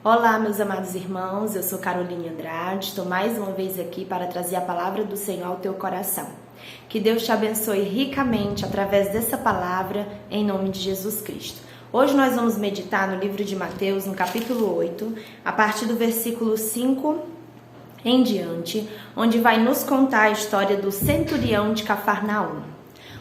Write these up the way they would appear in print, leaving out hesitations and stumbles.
Olá, meus amados irmãos, eu sou Caroline Andrade, estou mais uma vez aqui para trazer a palavra do Senhor ao teu coração. Que Deus te abençoe ricamente através dessa palavra, em nome de Jesus Cristo. Hoje nós vamos meditar no livro de Mateus, no capítulo 8, a partir do versículo 5 em diante, onde vai nos contar a história do centurião de Cafarnaum.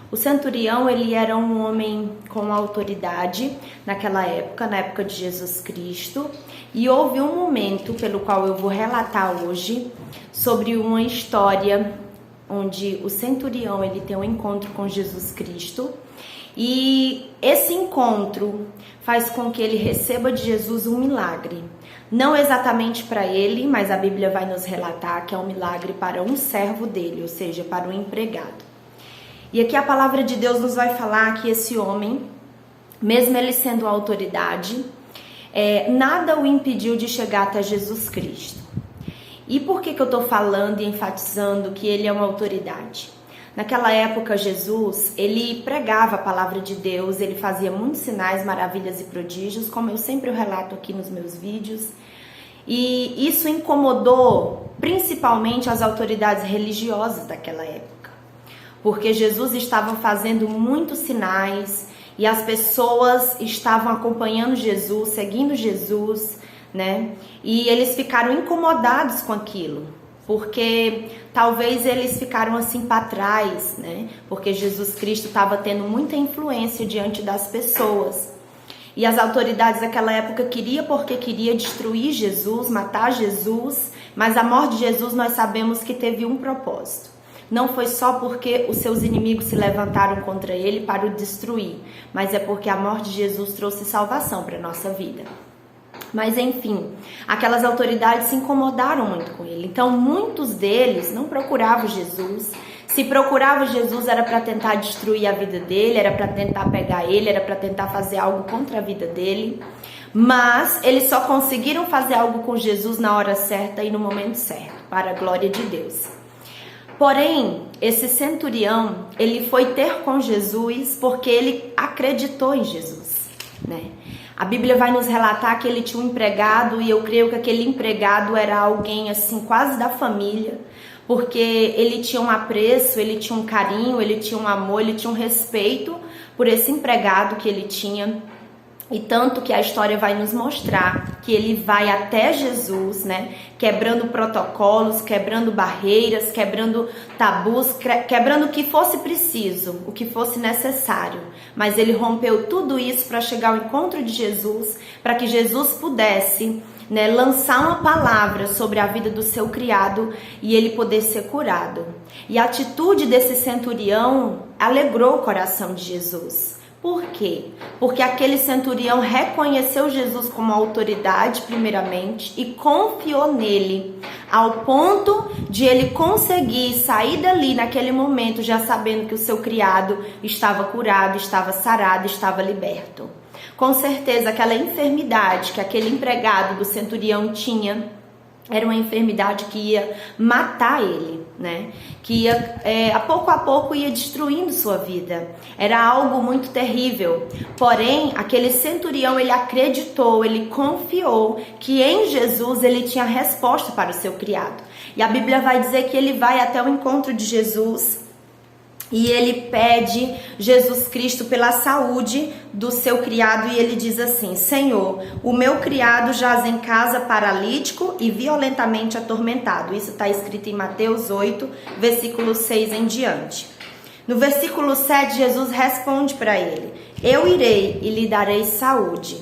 O centurião, ele era um homem com autoridade naquela época, na época de Jesus Cristo, e houve um momento pelo qual eu vou relatar hoje sobre uma história onde o centurião, ele tem um encontro com Jesus Cristo, e esse encontro faz com que ele receba de Jesus um milagre. Não exatamente para ele, mas a Bíblia vai nos relatar que é um milagre para um servo dele, ou seja, para um empregado. E aqui a palavra de Deus nos vai falar que esse homem, mesmo ele sendo autoridade, nada o impediu de chegar até Jesus Cristo. E por que eu estou falando e enfatizando que ele é uma autoridade? Naquela época, Jesus, ele pregava a palavra de Deus, ele fazia muitos sinais, maravilhas e prodígios, como eu sempre relato aqui nos meus vídeos. E isso incomodou principalmente as autoridades religiosas daquela época. Porque Jesus estava fazendo muitos sinais e as pessoas estavam acompanhando Jesus, seguindo Jesus, né? E eles ficaram incomodados com aquilo, porque talvez eles ficaram assim para trás, né? Porque Jesus Cristo estava tendo muita influência diante das pessoas. E as autoridades daquela época queriam porque queria destruir Jesus, matar Jesus, mas a morte de Jesus nós sabemos que teve um propósito. Não foi só porque os seus inimigos se levantaram contra ele para o destruir, mas é porque a morte de Jesus trouxe salvação para a nossa vida. Mas enfim, aquelas autoridades se incomodaram muito com ele. Então muitos deles não procuravam Jesus. Se procurava Jesus era para tentar destruir a vida dele, era para tentar pegar ele, era para tentar fazer algo contra a vida dele. Mas eles só conseguiram fazer algo com Jesus na hora certa e no momento certo, para a glória de Deus. Porém, esse centurião, ele foi ter com Jesus porque ele acreditou em Jesus, né? A Bíblia vai nos relatar que ele tinha um empregado e eu creio que aquele empregado era alguém assim quase da família, porque ele tinha um apreço, ele tinha um carinho, ele tinha um amor, ele tinha um respeito por esse empregado que ele tinha. E tanto que a história vai nos mostrar que ele vai até Jesus, né? Quebrando protocolos, quebrando barreiras, quebrando tabus, quebrando o que fosse preciso, o que fosse necessário. Mas ele rompeu tudo isso para chegar ao encontro de Jesus, para que Jesus pudesse, né, lançar uma palavra sobre a vida do seu criado e ele poder ser curado. E a atitude desse centurião alegrou o coração de Jesus. Por quê? Porque aquele centurião reconheceu Jesus como autoridade, primeiramente, e confiou nele, ao ponto de ele conseguir sair dali naquele momento, já sabendo que o seu criado estava curado, estava sarado, estava liberto. Com certeza, aquela enfermidade que aquele empregado do centurião tinha, era uma enfermidade que ia matar ele, né? Que ia, a pouco ia destruindo sua vida. Era algo muito terrível. Porém, aquele centurião, ele acreditou, ele confiou que em Jesus ele tinha resposta para o seu criado. E a Bíblia vai dizer que ele vai até o encontro de Jesus e ele pede Jesus Cristo pela saúde do seu criado e ele diz assim: Senhor, o meu criado jaz em casa paralítico e violentamente atormentado. Isso está escrito em Mateus 8, versículo 6 em diante. No versículo 7, Jesus responde para ele: Eu irei e lhe darei saúde.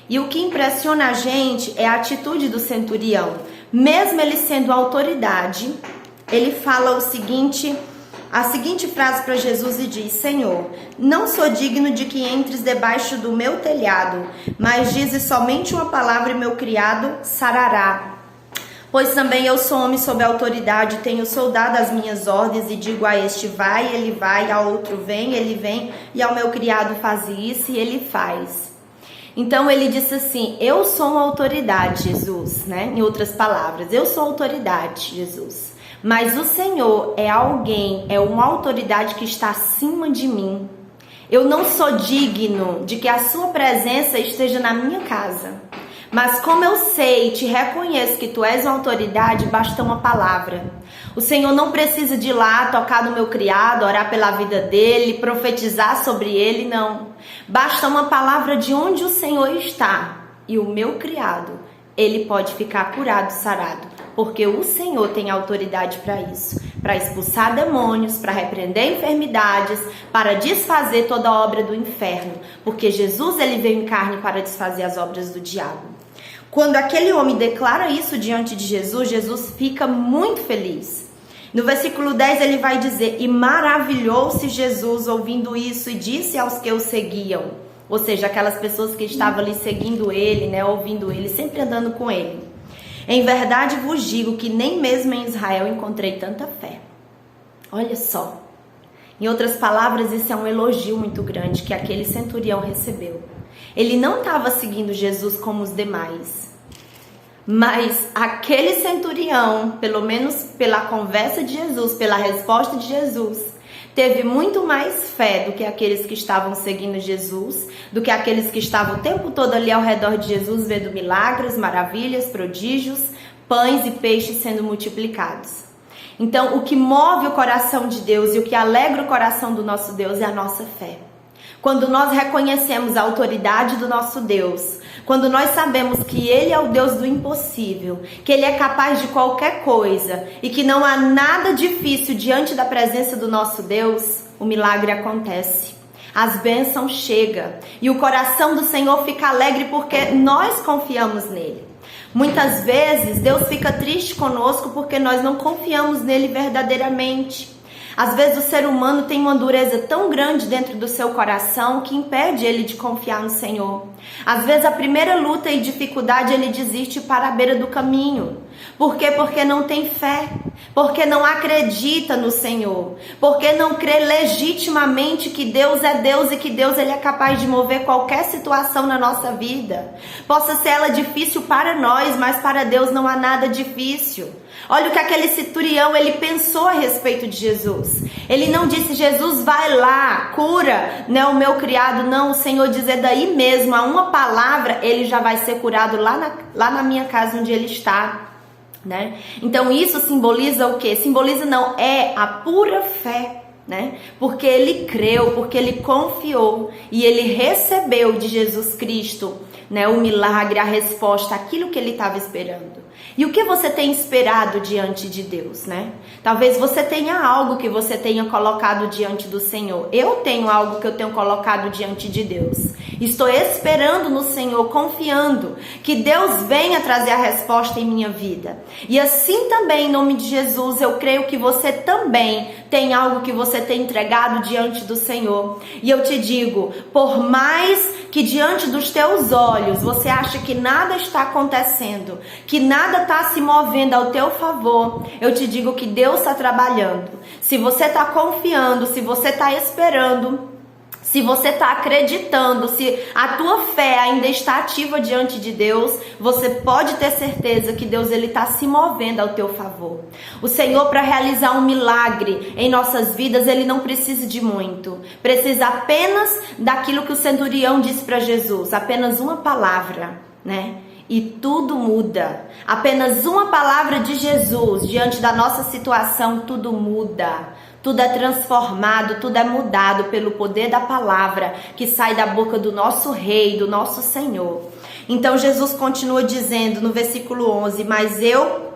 E o que impressiona a gente é a atitude do centurião. Mesmo ele sendo autoridade, ele fala a seguinte frase para Jesus e diz: Senhor, não sou digno de que entres debaixo do meu telhado, mas dizes somente uma palavra e meu criado sarará. Pois também eu sou homem sob autoridade, tenho soldado as minhas ordens e digo a este vai, ele vai, ao outro vem, ele vem, e ao meu criado faz isso e ele faz. Então ele disse assim: eu sou uma autoridade, Jesus, né? Em outras palavras, eu sou autoridade, Jesus. Mas o Senhor é alguém, é uma autoridade que está acima de mim. Eu não sou digno de que a sua presença esteja na minha casa. Mas como eu sei e te reconheço que tu és uma autoridade, basta uma palavra. O Senhor não precisa de ir lá tocar no meu criado, orar pela vida dele, profetizar sobre ele, não. Basta uma palavra de onde o Senhor está. E o meu criado, ele pode ficar curado, sarado. Porque o Senhor tem autoridade para isso. Para expulsar demônios, para repreender enfermidades, para desfazer toda a obra do inferno. Porque Jesus, ele veio em carne para desfazer as obras do diabo. Quando aquele homem declara isso diante de Jesus, Jesus fica muito feliz. No versículo 10 ele vai dizer: e maravilhou-se Jesus ouvindo isso e disse aos que o seguiam. Ou seja, aquelas pessoas que estavam ali seguindo ele, né, ouvindo ele, sempre andando com ele. Em verdade vos digo que nem mesmo em Israel encontrei tanta fé. Olha só. Em outras palavras, isso é um elogio muito grande que aquele centurião recebeu. Ele não estava seguindo Jesus como os demais. Mas aquele centurião, pelo menos pela conversa de Jesus, pela resposta de Jesus, teve muito mais fé do que aqueles que estavam seguindo Jesus, do que aqueles que estavam o tempo todo ali ao redor de Jesus, vendo milagres, maravilhas, prodígios, pães e peixes sendo multiplicados. Então, o que move o coração de Deus e o que alegra o coração do nosso Deus é a nossa fé. Quando nós reconhecemos a autoridade do nosso Deus, quando nós sabemos que Ele é o Deus do impossível, que Ele é capaz de qualquer coisa e que não há nada difícil diante da presença do nosso Deus, o milagre acontece. As bênçãos chegam e o coração do Senhor fica alegre porque nós confiamos nele. Muitas vezes Deus fica triste conosco porque nós não confiamos nele verdadeiramente. Às vezes o ser humano tem uma dureza tão grande dentro do seu coração que impede ele de confiar no Senhor. Às vezes a primeira luta e dificuldade ele desiste para a beira do caminho. Por quê? Porque não tem fé, porque não acredita no Senhor, porque não crê legitimamente que Deus é Deus e que Deus ele é capaz de mover qualquer situação na nossa vida. Possa ser ela difícil para nós, mas para Deus não há nada difícil. Olha o que aquele centurião ele pensou a respeito de Jesus. Ele não disse: Jesus, vai lá, cura, né, o meu criado. Não, o Senhor dizer daí mesmo, a uma palavra, ele já vai ser curado lá na minha casa onde ele está. Né? Então isso simboliza o quê? Simboliza não, é a pura fé, né? Porque ele creu, porque ele confiou e ele recebeu de Jesus Cristo, né, o milagre, a resposta, aquilo que ele estava esperando. E o que você tem esperado diante de Deus, né? Talvez você tenha algo que você tenha colocado diante do Senhor. Eu tenho algo que eu tenho colocado diante de Deus. Estou esperando no Senhor, confiando que Deus venha trazer a resposta em minha vida. E assim também, em nome de Jesus, eu creio que você também tem algo que você tem entregado diante do Senhor. E eu te digo, por mais que diante dos teus olhos você acha que nada está acontecendo, que nada está se movendo ao teu favor, eu te digo que Deus está trabalhando. Se você está confiando, se você está esperando, se você está acreditando, se a tua fé ainda está ativa diante de Deus, você pode ter certeza que Deus ele está se movendo ao teu favor. O Senhor, para realizar um milagre em nossas vidas, ele não precisa de muito. Precisa apenas daquilo que o centurião disse para Jesus, apenas uma palavra, né? E tudo muda. Apenas uma palavra de Jesus diante da nossa situação, tudo muda. Tudo é transformado, tudo é mudado pelo poder da palavra que sai da boca do nosso Rei, do nosso Senhor. Então Jesus continua dizendo no versículo 11, mas eu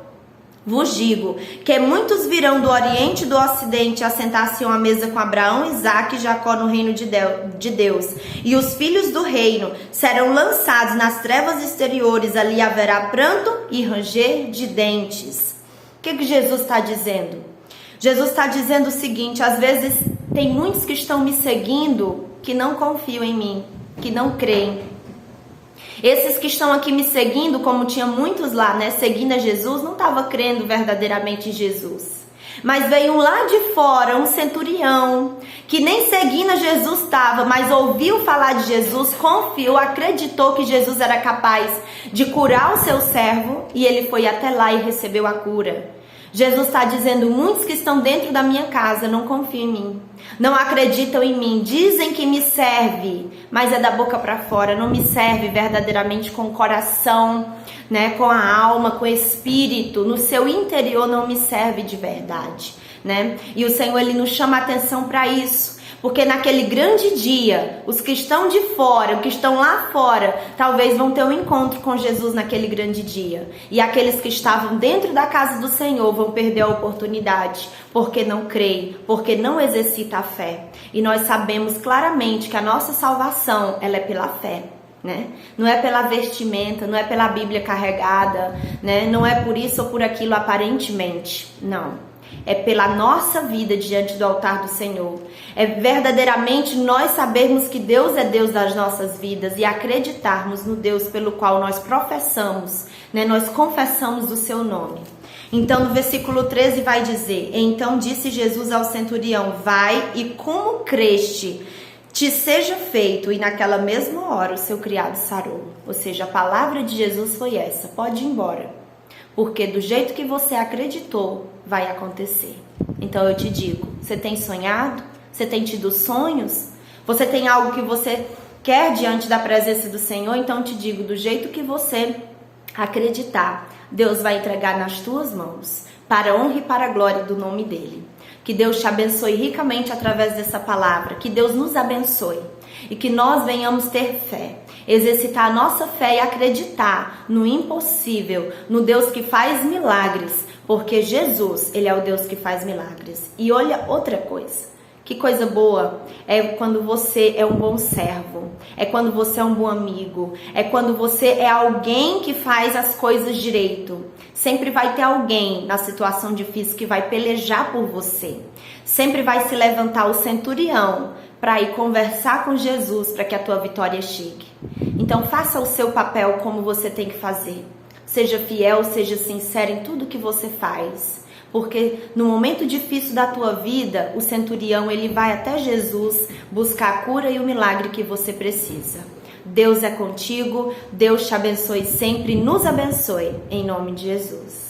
vos digo que muitos virão do Oriente e do Ocidente a sentar-se à mesa com Abraão, Isaque e Jacó no reino de Deus. E os filhos do reino serão lançados nas trevas exteriores, ali haverá pranto e ranger de dentes. O que Jesus está dizendo? Jesus está dizendo o seguinte: às vezes tem muitos que estão me seguindo que não confiam em mim, que não creem. Esses que estão aqui me seguindo, como tinha muitos lá, né, seguindo a Jesus, não estavam crendo verdadeiramente em Jesus. Mas veio lá de fora um centurião, que nem seguindo a Jesus estava, mas ouviu falar de Jesus, confiou, acreditou que Jesus era capaz de curar o seu servo, e ele foi até lá e recebeu a cura. Jesus está dizendo: muitos que estão dentro da minha casa não confiam em mim, não acreditam em mim, dizem que me serve, mas é da boca para fora, não me serve verdadeiramente com o coração, né, com a alma, com o espírito, no seu interior não me serve de verdade, né? E o Senhor, Ele nos chama a atenção para isso, porque naquele grande dia, os que estão de fora, os que estão lá fora, talvez vão ter um encontro com Jesus naquele grande dia. E aqueles que estavam dentro da casa do Senhor vão perder a oportunidade, porque não creem, porque não exercita a fé. E nós sabemos claramente que a nossa salvação, ela é pela fé, né? Não é pela vestimenta, não é pela Bíblia carregada, né? Não é por isso ou por aquilo aparentemente, não. É pela nossa vida diante do altar do Senhor. É verdadeiramente nós sabermos que Deus é Deus das nossas vidas e acreditarmos no Deus pelo qual nós professamos, né? Nós confessamos o seu nome. Então no versículo 13 vai dizer: então disse Jesus ao centurião: vai e como creste, te seja feito. E naquela mesma hora o seu criado sarou. Ou seja, a palavra de Jesus foi essa: pode ir embora. Porque do jeito que você acreditou, vai acontecer. Então eu te digo, você tem sonhado? Você tem tido sonhos? Você tem algo que você quer diante da presença do Senhor? Então eu te digo, do jeito que você acreditar, Deus vai entregar nas tuas mãos, para a honra e para a glória do nome dEle. Que Deus te abençoe ricamente através dessa palavra. Que Deus nos abençoe. E que nós venhamos ter fé. Exercitar a nossa fé e acreditar no impossível, no Deus que faz milagres. Porque Jesus, Ele é o Deus que faz milagres. E olha outra coisa. Que coisa boa é quando você é um bom servo, é quando você é um bom amigo, é quando você é alguém que faz as coisas direito. Sempre vai ter alguém na situação difícil que vai pelejar por você. Sempre vai se levantar o centurião para ir conversar com Jesus para que a tua vitória chegue. Então faça o seu papel como você tem que fazer. Seja fiel, seja sincero em tudo que você faz. Porque no momento difícil da tua vida, o centurião ele vai até Jesus buscar a cura e o milagre que você precisa. Deus é contigo, Deus te abençoe sempre, nos abençoe, em nome de Jesus.